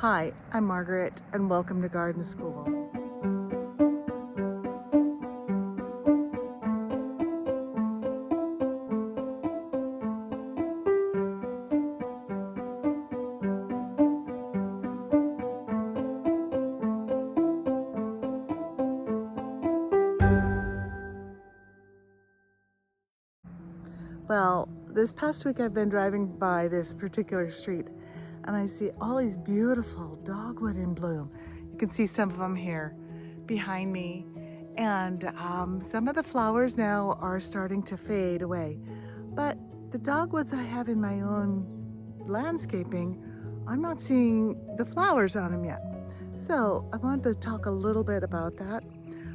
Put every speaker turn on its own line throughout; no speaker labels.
Hi, I'm Margaret, and welcome to Garden School. Well, this past week I've been driving by this particular street and I see all these beautiful dogwood in bloom. You can see some of them here behind me, and some of the flowers now are starting to fade away. But the dogwoods I have in my own landscaping, I'm not seeing the flowers on them yet. So I want to talk a little bit about that.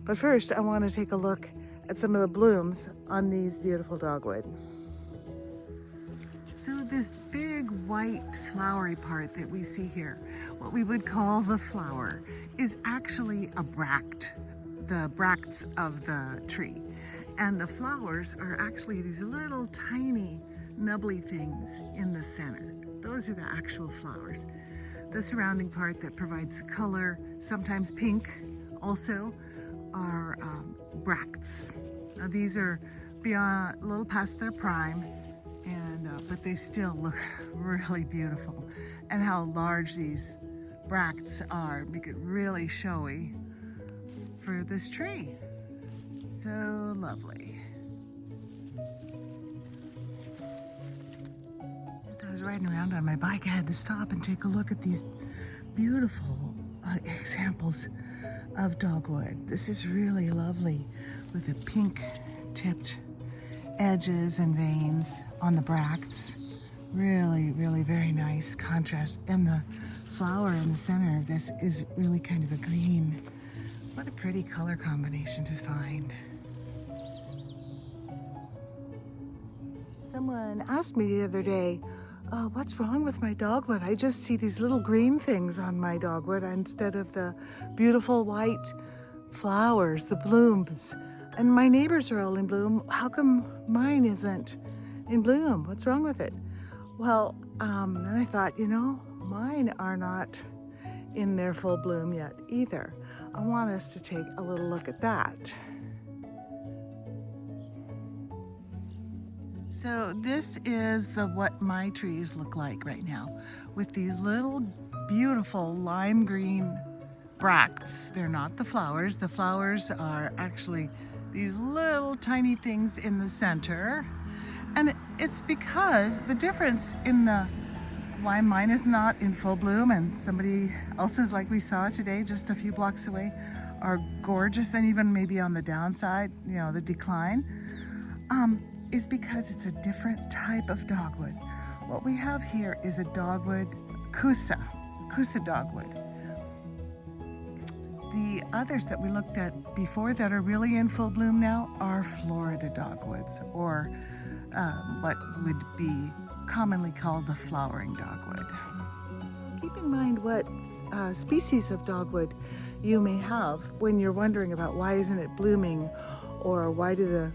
But first, I want to take a look at some of the blooms on these beautiful dogwood. So this big white flowery part that we see here, what we would call the flower, is actually a bract, the bracts of the tree. And the flowers are actually these little tiny nubbly things in the center. Those are the actual flowers. The surrounding part that provides the color, sometimes pink also, are bracts. Now these are beyond, a little past their prime, but they still look really beautiful. And how large these bracts are make it really showy for this tree. So lovely. As I was riding around on my bike, I had to stop and take a look at these beautiful examples of dogwood. This is really lovely with the pink tipped edges and veins on the bracts. Really, really very nice contrast. And the flower in the center of this is really kind of a green. What a pretty color combination to find. Someone asked me the other day, what's wrong with my dogwood? I just see these little green things on my dogwood instead of the beautiful white flowers, the blooms. And my neighbors are all in bloom. How come mine isn't in bloom? What's wrong with it? Well, then I thought, mine are not in their full bloom yet either. I want us to take a little look at that. So this is what my trees look like right now, with these little beautiful lime green bracts. They're not the flowers. The flowers are actually these little tiny things in the center. And it's because the difference in why mine is not in full bloom and somebody else's, like we saw today just a few blocks away, are gorgeous, and even maybe on the downside, the decline, is because it's a different type of dogwood. What we have here is a dogwood, Kousa dogwood. The others that we looked at before that are really in full bloom now are Florida dogwoods, or what would be commonly called the flowering dogwood. Keep in mind what species of dogwood you may have when you're wondering about why isn't it blooming, or why do the,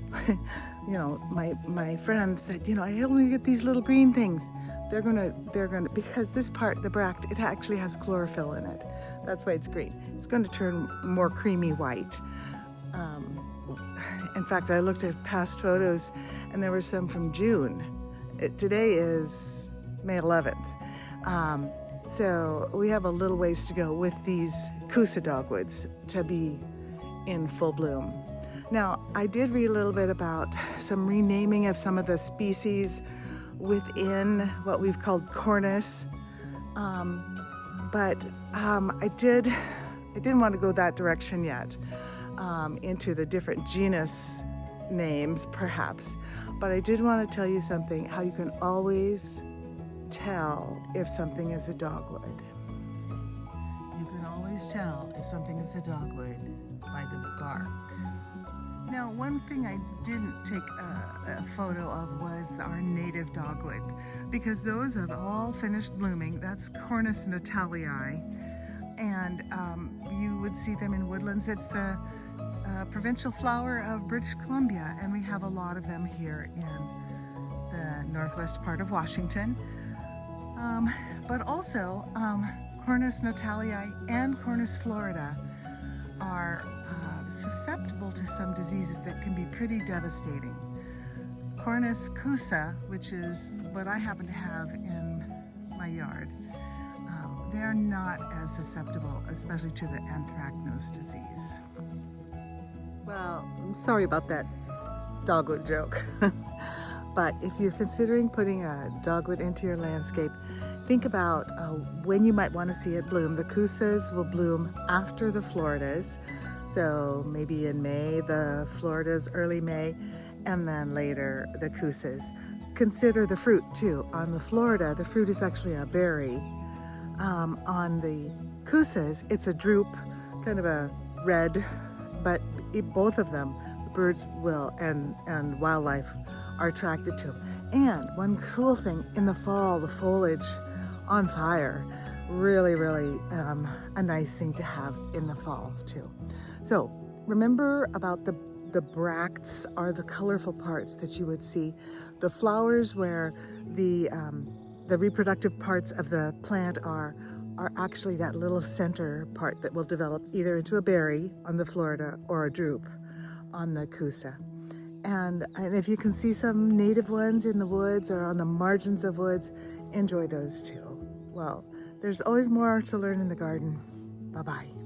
my friend said, I only get these little green things. They're gonna, because this part, the bract, it actually has chlorophyll in it. That's why it's green. It's going to turn more creamy white. In fact, I looked at past photos and there were some from June. Today is May 11th. So we have a little ways to go with these Kousa dogwoods to be in full bloom. Now, I did read a little bit about some renaming of some of the species within what we've called cornice, but I didn't want to go that direction yet, into the different genus names perhaps, but I did want to tell you something, how you can always tell if something is a dogwood. You can always tell if something is a dogwood by the bark. Now, one thing I didn't take a photo of was our native dogwood, because those have all finished blooming. That's Cornus natalii, and you would see them in woodlands. It's the provincial flower of British Columbia, and we have a lot of them here in the northwest part of Washington. But also Cornus natalii and Cornus florida are susceptible to some diseases that can be pretty devastating. Cornus Kousa, which is what I happen to have in my yard, they're not as susceptible, especially to the anthracnose disease. Well, I'm sorry about that dogwood joke. But if you're considering putting a dogwood into your landscape, think about when you might want to see it bloom. The Kousas will bloom after the Floridas. So maybe in May, the Floridas, early May, and then later the Kousas. Consider the fruit too. On the Florida, the fruit is actually a berry. On the Kousas, it's a drupe, kind of a red, but both of them, the birds will and wildlife are attracted to them. And one cool thing, in the fall, the foliage on fire, really a nice thing to have in the fall too. So remember about the bracts are the colorful parts that you would see. The flowers where the reproductive parts of the plant are actually that little center part that will develop either into a berry on the Florida or a drupe on the Kousa. And if you can see some native ones in the woods or on the margins of woods, enjoy those too. Well, there's always more to learn in the garden. Bye-bye.